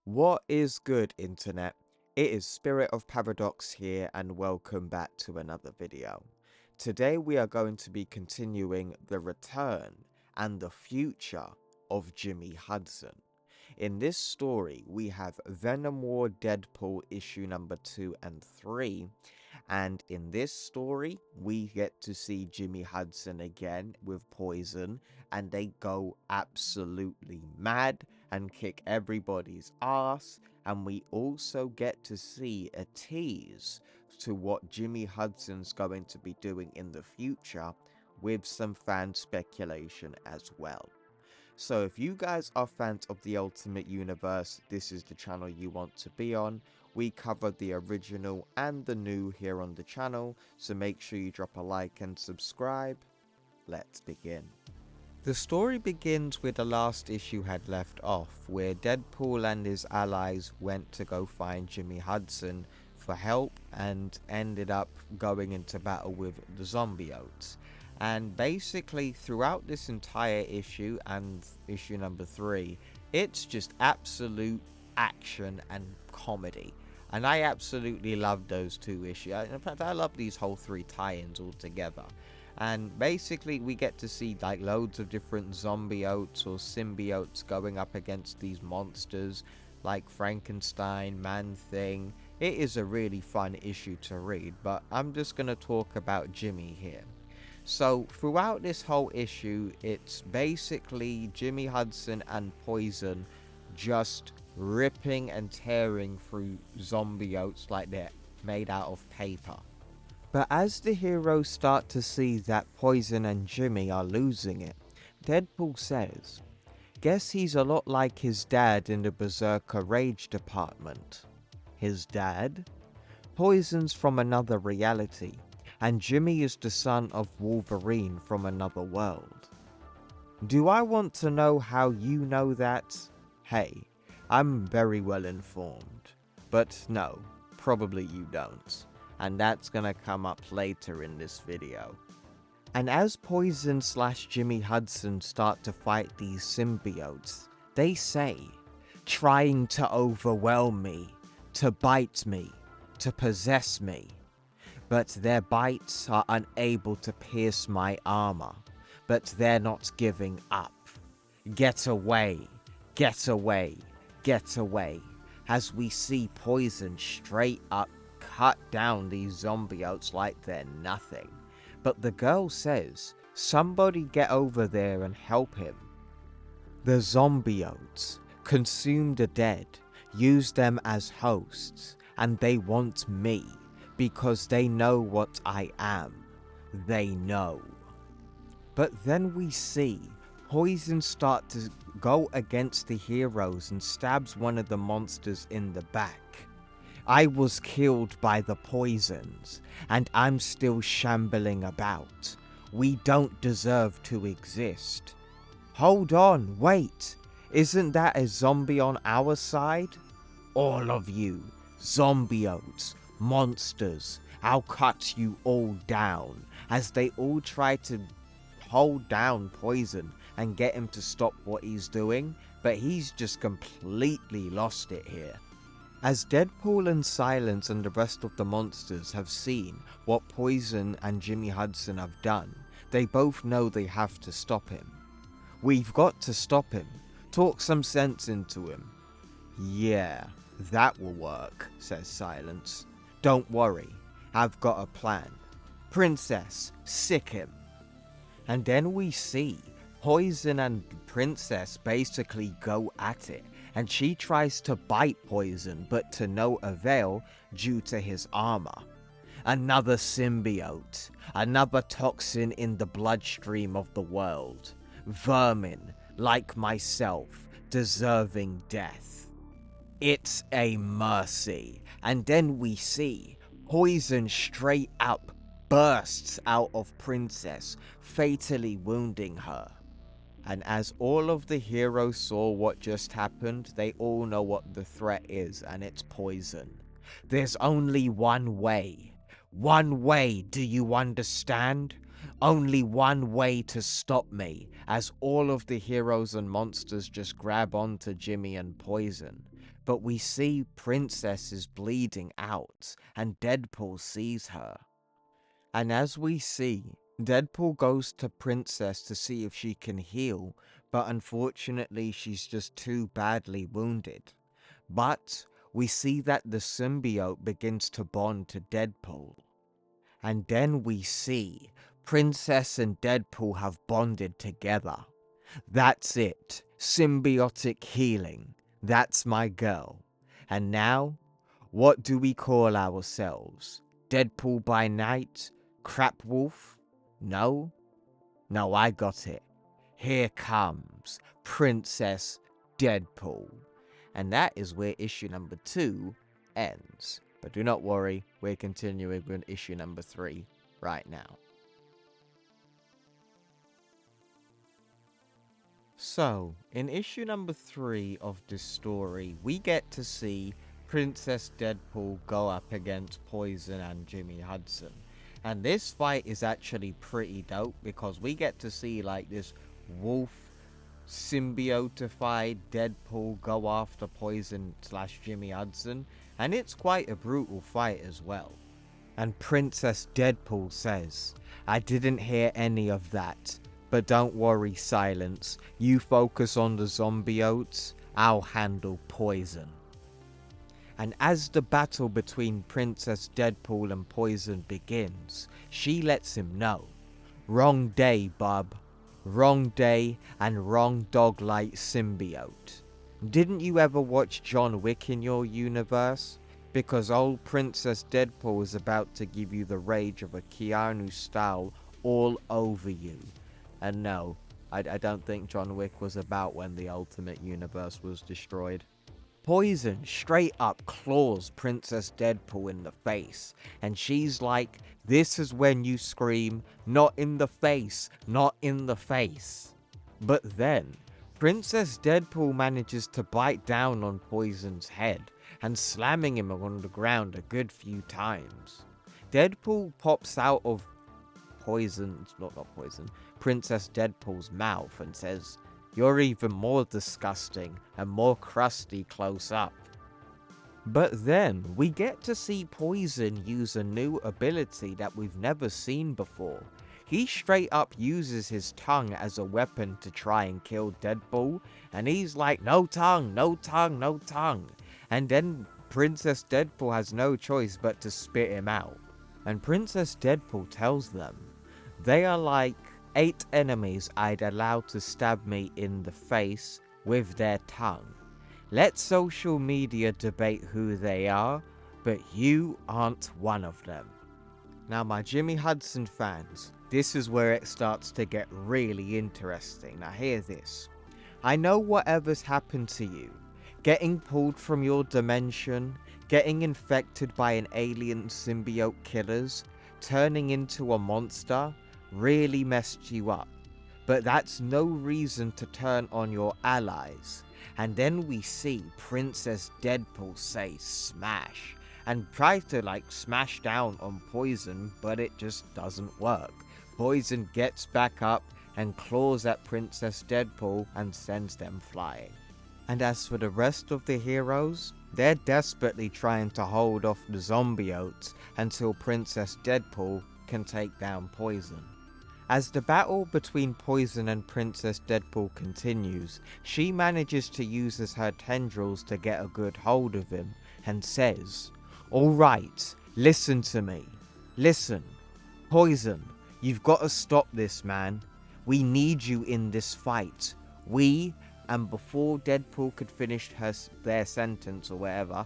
What is good, internet? It is Spirit of Paradox here, and welcome back to another video. Today we are going to be continuing the return and the future of Jimmy Hudson. In this story, we have Venom War Deadpool issue number 2 and 3, and in this story, we get to see Jimmy Hudson again with Poison, and they go absolutely mad and kick everybody's ass. And we also get to see a tease to what Jimmy Hudson's going to be doing in the future with some fan speculation as well. So if you guys are fans of the Ultimate Universe, this is the channel you want to be on. We cover the original and the new here on the channel, so make sure you drop a like and subscribe. Let's begin. The story begins where the last issue had left off, where Deadpool and his allies went to go find Jimmy Hudson for help and ended up going into battle with the symbiotes. And basically throughout this entire issue and issue number 3, it's just absolute action and comedy. And I absolutely love those two issues. In fact, I love these whole 3 tie-ins all together. And basically we get to see like loads of different zombiotes or symbiotes going up against these monsters like Frankenstein, Man-Thing. It is a really fun issue to read, but I'm just going to talk about Jimmy here. So throughout this whole issue, it's basically Jimmy Hudson and Poison just ripping and tearing through zombiotes like they're made out of paper. But as the heroes start to see that Poison and Jimmy are losing it, Deadpool says, "Guess he's a lot like his dad in the Berserker Rage department." His dad? Poison's from another reality, and Jimmy is the son of Wolverine from another world. Do I want to know how you know that? Hey, I'm very well informed. But no, probably you don't. And that's gonna come up later in this video. And as Poison / Jimmy Hudson start to fight these symbiotes, they say, "Trying to overwhelm me, to bite me, to possess me. But their bites are unable to pierce my armor, but they're not giving up. Get away, get away, get away," as we see Poison straight up cut down these zombiotes like they're nothing. But the girl says, "Somebody get over there and help him." The zombiotes consume the dead, use them as hosts, and they want me. Because they know what I am. They know. But then we see Poison start to go against the heroes and stabs one of the monsters in the back. "I was killed by the poisons, and I'm still shambling about. We don't deserve to exist." Hold on, wait. Isn't that a zombie on our side? All of you, zombiotes, monsters, I'll cut you all down, as they all try to hold down Poison and get him to stop what he's doing, but he's just completely lost it here. As Deadpool and Silence and the rest of the monsters have seen what Poison and Jimmy Hudson have done, they both know they have to stop him. "We've got to stop him. Talk some sense into him." "Yeah, that will work," says Silence. "Don't worry, I've got a plan. Princess, sick him." And then we see Poison and Princess basically go at it, and she tries to bite Poison, but to no avail due to his armor. Another symbiote, another toxin in the bloodstream of the world. Vermin, like myself, deserving death. It's a mercy. And then we see Poison straight up bursts out of Princess, fatally wounding her. And as all of the heroes saw what just happened, they all know what the threat is, and it's Poison. There's only one way. One way, do you understand? Only one way to stop me, as all of the heroes and monsters just grab onto Jimmy and Poison. but we see Princess is bleeding out and Deadpool sees her. And as we see, Deadpool goes to Princess to see if she can heal, but unfortunately she's just too badly wounded. But we see that the symbiote begins to bond to Deadpool. And then we see Princess and Deadpool have bonded together. That's it. Symbiotic healing. That's my girl. And now, what do we call ourselves? Deadpool by night? Crap Wolf? No? No, I got it. Here comes Princess Deadpool. And that is where issue number 2 ends. But do not worry, we're continuing with issue number 3 right now. So, in issue number 3 of this story, we get to see Princess Deadpool go up against Poison and Jimmy Hudson. And this fight is actually pretty dope because we get to see like this wolf symbiotified Deadpool go after Poison / Jimmy Hudson, and it's quite a brutal fight as well. And Princess Deadpool says, "I didn't hear any of that, but don't worry, Silence, you focus on the zombiotes, I'll handle Poison." And as the battle between Princess Deadpool and Poison begins, she lets him know, "Wrong day, bub. Wrong day and wrong dog-like symbiote. Didn't you ever watch John Wick in your universe? Because old Princess Deadpool is about to give you the rage of a Keanu style all over you." And no, I don't think John Wick was about when the Ultimate Universe was destroyed. Poison straight up claws Princess Deadpool in the face, and she's like, "This is when you scream, not in the face, not in the face." But then, Princess Deadpool manages to bite down on Poison's head, and slamming him on the ground a good few times. Deadpool pops out of Princess Deadpool's mouth and says, "You're even more disgusting and more crusty close up." But then, we get to see Poison use a new ability that we've never seen before. He straight up uses his tongue as a weapon to try and kill Deadpool, and he's like, "No tongue, no tongue, no tongue." And then Princess Deadpool has no choice but to spit him out. And Princess Deadpool tells them, "They are like 8 enemies I'd allow to stab me in the face with their tongue. Let social media debate who they are, but you aren't one of them." Now, my Jimmy Hudson fans, this is where it starts to get really interesting. Now hear this. I know whatever's happened to you, getting pulled from your dimension, getting infected by an alien symbiote killers, turning into a monster, really messed you up. But that's no reason to turn on your allies. And then we see Princess Deadpool say smash, and try to like smash down on Poison, but it just doesn't work. Poison gets back up and claws at Princess Deadpool and sends them flying. And as for the rest of the heroes, they're desperately trying to hold off the zombiotes until Princess Deadpool can take down Poison. As the battle between Poison and Princess Deadpool continues, she manages to use her tendrils to get a good hold of him and says, "Alright, listen to me. Listen. Poison, you've got to stop this, man. We need you in this fight. We..." And before Deadpool could finish their sentence or whatever,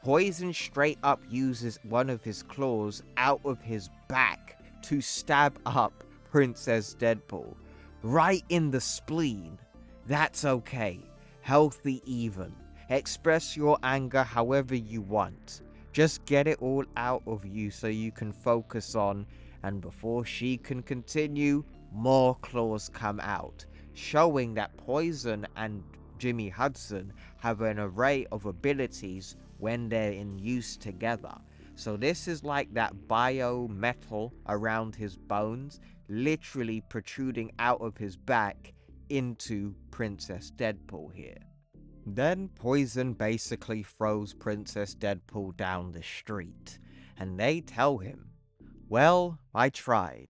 Poison straight up uses one of his claws out of his back to stab up Princess Deadpool, right in the spleen. That's okay. Healthy even. Express your anger however you want. Just get it all out of you so you can focus on, and before she can continue, more claws come out, showing that Poison and Jimmy Hudson have an array of abilities when they're in use together. So this is like that bio-metal around his bones, literally protruding out of his back into Princess Deadpool here. Then Poison basically throws Princess Deadpool down the street, and they tell him, "Well, I tried,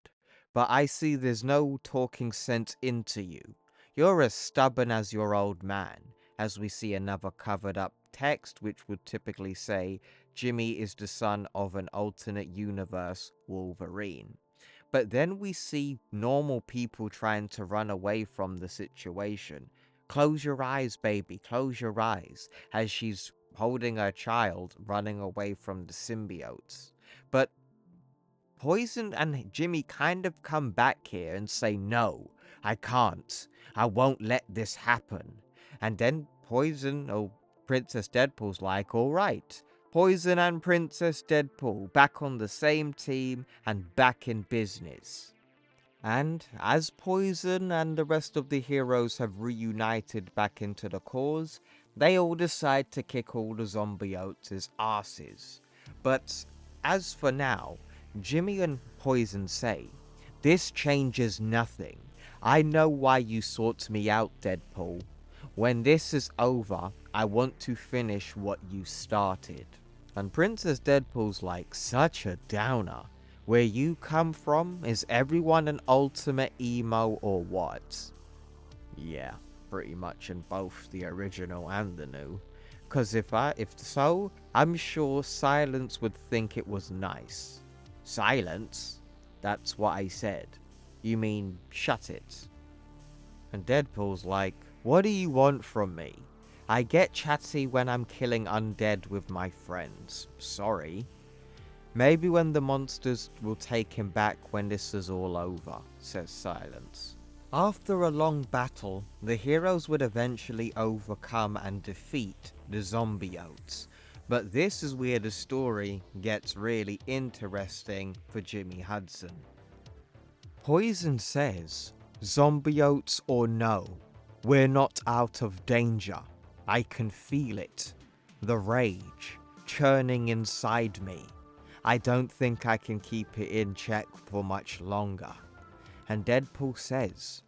but I see there's no talking sense into you. You're as stubborn as your old man," as we see another covered up text which would typically say Jimmy is the son of an alternate universe Wolverine. But then we see normal people trying to run away from the situation. "Close your eyes, baby, close your eyes," as she's holding her child running away from the symbiotes. But Poison and Jimmy kind of come back here and say, "No, I can't. I won't let this happen." And then Poison, or Princess Deadpool's like, "All right. Poison and Princess Deadpool back on the same team and back in business." And as Poison and the rest of the heroes have reunited back into the cause, they all decide to kick all the zombiotes' asses. But as for now, Jimmy and Poison say, "This changes nothing. I know why you sought me out, Deadpool. When this is over, I want to finish what you started." And Princess Deadpool's like, "Such a downer. Where you come from, is everyone an ultimate emo or what?" Yeah, pretty much in both the original and the new. Cause if so, I'm sure Silence would think it was nice. "Silence? That's what I said. You mean shut it." And Deadpool's like, "What do you want from me? I get chatty when I'm killing undead with my friends. Sorry. Maybe when the monsters will take him back when this is all over," says Silence. After a long battle, the heroes would eventually overcome and defeat the zombiotes. But this is where the story gets really interesting for Jimmy Hudson. Poison says, "Zombiotes or no, we're not out of danger. I can feel it. The rage churning inside me. I don't think I can keep it in check for much longer." And Deadpool says,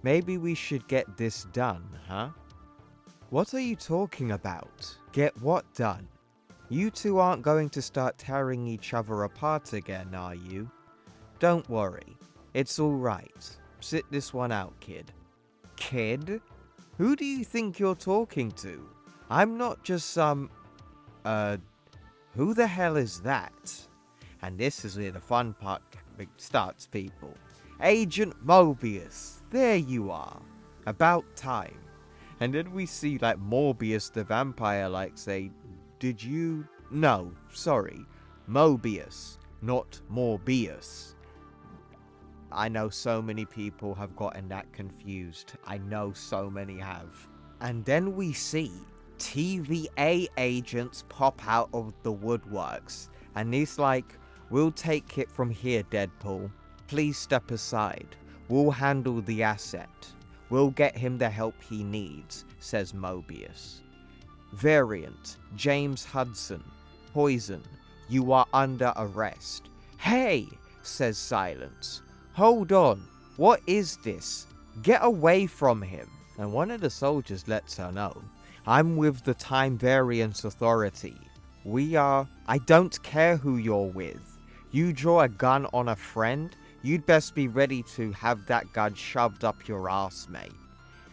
"Maybe we should get this done, huh?" "What are you talking about? Get what done? You two aren't going to start tearing each other apart again, are you?" "Don't worry. It's alright. Sit this one out, kid." "Kid? Who do you think you're talking to? I'm not just some... who the hell is that?" And this is where the fun part starts, people. "Agent Mobius, there you are. About time." And then we see like Morbius the vampire like say, "Did you... No, sorry. Mobius, not Morbius." I know so many people have gotten that confused. I know so many have. And then we see TVA agents pop out of the woodworks. And he's like, "We'll take it from here, Deadpool. Please step aside. We'll handle the asset. We'll get him the help he needs," says Mobius. "Variant, James Hudson. Poison, you are under arrest." "Hey," says Silence. "Hold on. What is this? Get away from him." And one of the soldiers lets her know, "I'm with the Time Variance Authority. I don't care who you're with. You draw a gun on a friend, you'd best be ready to have that gun shoved up your ass, mate."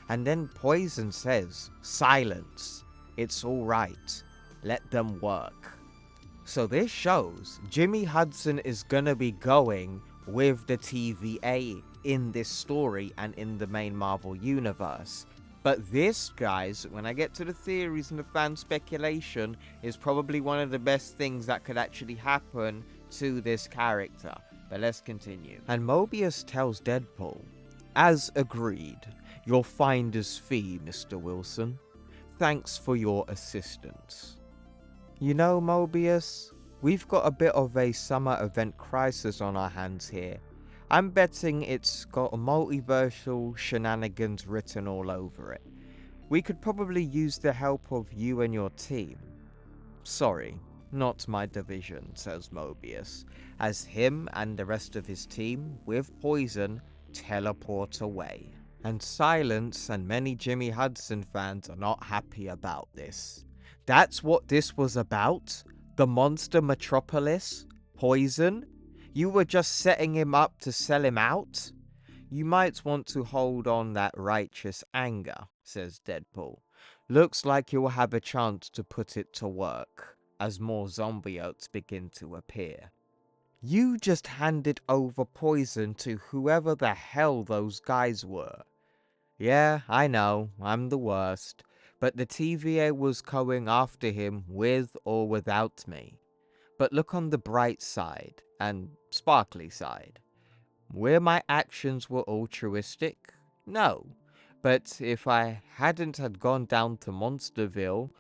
And then Poison says, "Silence. It's alright. Let them work." So this shows Jimmy Hudson is gonna be going with the TVA in this story and in the main Marvel universe. But this, guys, when I get to the theories and the fan speculation, is probably one of the best things that could actually happen to this character. But let's continue. And Mobius tells Deadpool, "As agreed, your finder's fee, Mr. Wilson. Thanks for your assistance." You know, Mobius, we've got a bit of a summer event crisis on our hands here. I'm betting it's got multiversal shenanigans written all over it. We could probably use the help of you and your team. "Sorry, not my division," says Mobius, as him and the rest of his team, with Poison, teleport away. And Silence and many Jimmy Hudson fans are not happy about this. That's what this was about? The monster metropolis? Poison? You were just setting him up to sell him out? You might want to hold on that righteous anger, says Deadpool. Looks like you'll have a chance to put it to work, as more zombiotes begin to appear. You just handed over poison to whoever the hell those guys were. Yeah, I know, I'm the worst, but the TVA was going after him with or without me. But look on the bright side, and sparkly side. Where my actions were altruistic? No. But if I hadn't had gone down to Monsterville,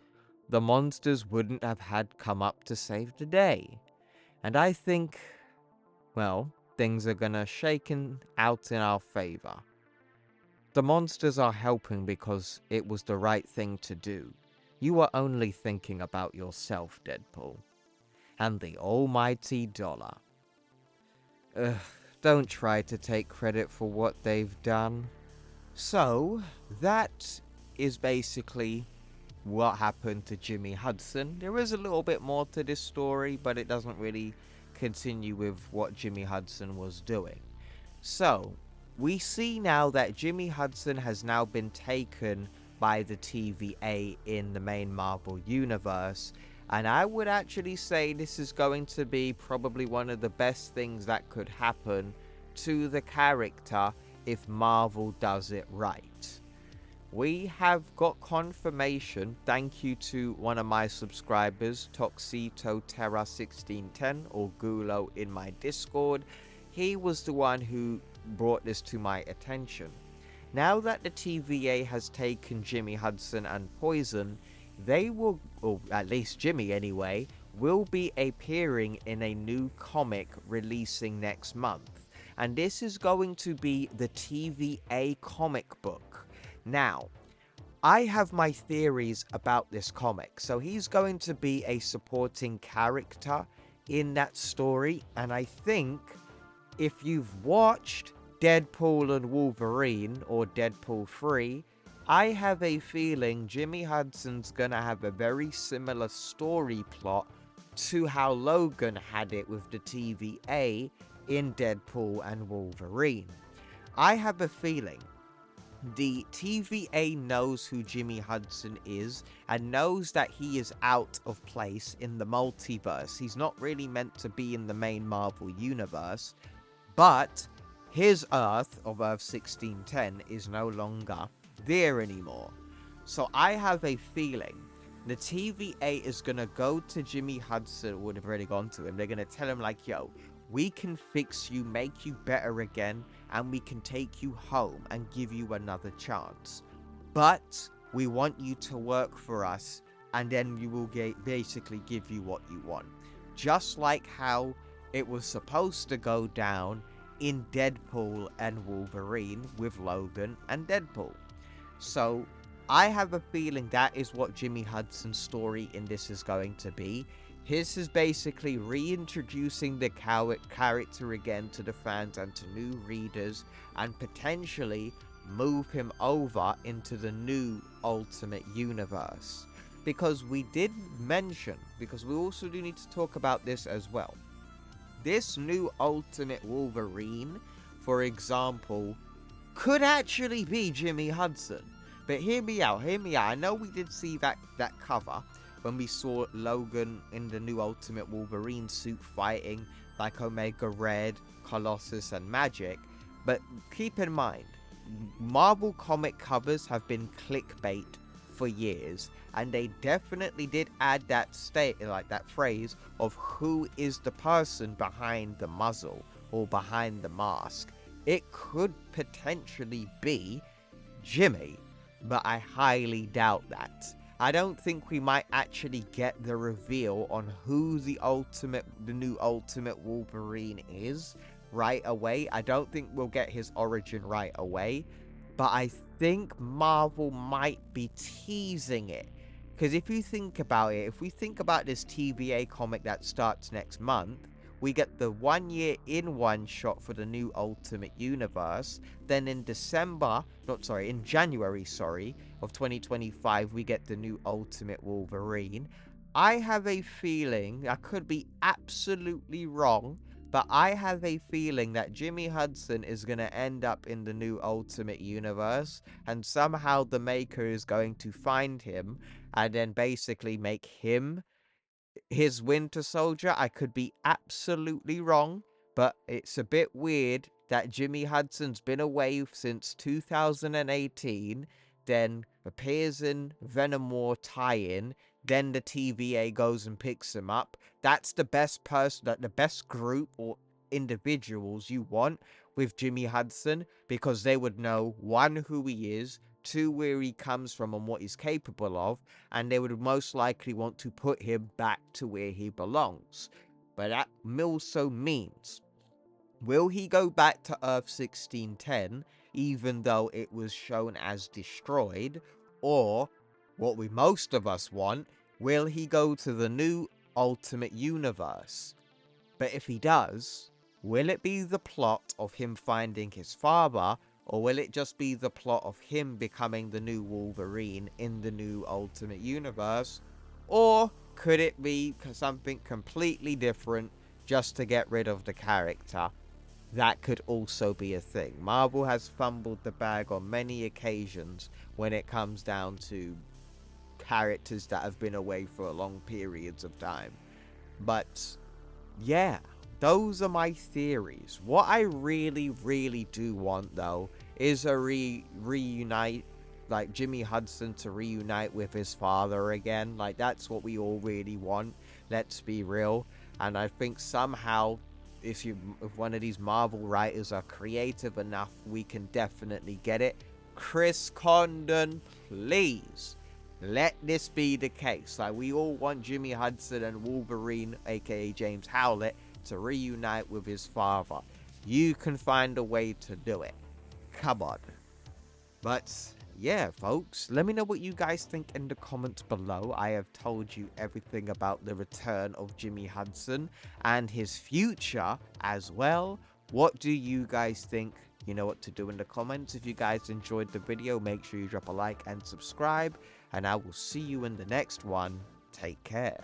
the monsters wouldn't have had come up to save the day. And I think, well, things are gonna shaken out in our favor. The monsters are helping because it was the right thing to do. You were only thinking about yourself, Deadpool. And the almighty dollar. Ugh, don't try to take credit for what they've done. So, that is basically what happened to Jimmy Hudson. There is a little bit more to this story, but it doesn't really continue with what Jimmy Hudson was doing. So, we see now that Jimmy Hudson has now been taken by the TVA in the main Marvel universe, and I would actually say this is going to be probably one of the best things that could happen to the character if Marvel does it right. We have got confirmation, thank you to one of my subscribers, Toxitoterra1610 or Gulo in my Discord. He was the one who brought this to my attention. Now that the TVA has taken Jimmy Hudson and Poison, they will, or at least Jimmy anyway, will be appearing in a new comic releasing next month. And this is going to be the TVA comic book. Now, I have my theories about this comic. So he's going to be a supporting character in that story. And I think if you've watched Deadpool and Wolverine or Deadpool 3, I have a feeling Jimmy Hudson's gonna have a very similar story plot to how Logan had it with the TVA in Deadpool and Wolverine. I have a feeling the TVA knows who Jimmy Hudson is and knows that he is out of place in the multiverse. He's not really meant to be in the main Marvel universe, but his Earth of Earth 1610 is no longer there anymore. So I have a feeling the TVA is gonna go to Jimmy Hudson, or they've already gone to him. They're gonna tell him like, yo, we can fix you, make you better again, and we can take you home and give you another chance. But we want you to work for us, and then we will basically give you what you want. Just like how it was supposed to go down in Deadpool and Wolverine with Logan and Deadpool. So I have a feeling that is what Jimmy Hudson's story in this is going to be. His is basically reintroducing the character again to the fans and to new readers, and potentially move him over into the new Ultimate Universe. Because we did mention, because we also do need to talk about this as well. This new Ultimate Wolverine, for example, could actually be Jimmy Hudson. But hear me out. I know we did see that cover when we saw Logan in the new Ultimate Wolverine suit fighting like Omega Red, Colossus, and Magic. But keep in mind, Marvel comic covers have been clickbait for years, and they definitely did add that that phrase of who is the person behind the muzzle or behind the mask. It could potentially be Jimmy, but I highly doubt that. I don't think we might actually get the reveal on who the new Ultimate Wolverine is right away. I don't think we'll get his origin right away, but I think Marvel might be teasing it. Because if you think about it, if we think about this TVA comic that starts next month, we get the 1 year in one shot for the new Ultimate Universe. Then in January, of 2025, we get the new Ultimate Wolverine. I have a feeling, I could be absolutely wrong, but I have a feeling that Jimmy Hudson is going to end up in the new Ultimate Universe, and somehow the Maker is going to find him and then basically make him his Winter Soldier. I could be absolutely wrong, but it's a bit weird that Jimmy Hudson's been away since 2018, then appears in Venom War tie-in, then the TVA goes and picks him up. That's the best person, the best group or individuals you want with Jimmy Hudson, because they would know, one, who he is, two, where he comes from and what he's capable of, and they would most likely want to put him back to where he belongs. But that also means, will he go back to Earth 1610, even though it was shown as destroyed? Or, what we most of us want, will he go to the new Ultimate Universe? But if he does, will it be the plot of him finding his father, or will it just be the plot of him becoming the new Wolverine in the new Ultimate Universe? Or could it be something completely different just to get rid of the character? That could also be a thing. Marvel has fumbled the bag on many occasions when it comes down to characters that have been away for long periods of time. But yeah, those are my theories. What I really do want, though, is a reunite, like Jimmy Hudson to reunite with his father again. Like, that's what we all really want, let's be real. And I think somehow, if one of these Marvel writers are creative enough, we can definitely get it. Chris Condon, please, let this be the case. Like, we all want Jimmy Hudson and Wolverine, aka James Howlett, to reunite with his father. You can find a way to do it. Come on. But yeah, folks, let me know what you guys think in the comments below. I have told you everything about the return of Jimmy Hudson and his future as well. What do you guys think? You know what to do in the comments. If you guys enjoyed the video, make sure you drop a like and subscribe, and I will see you in the next one. Take care.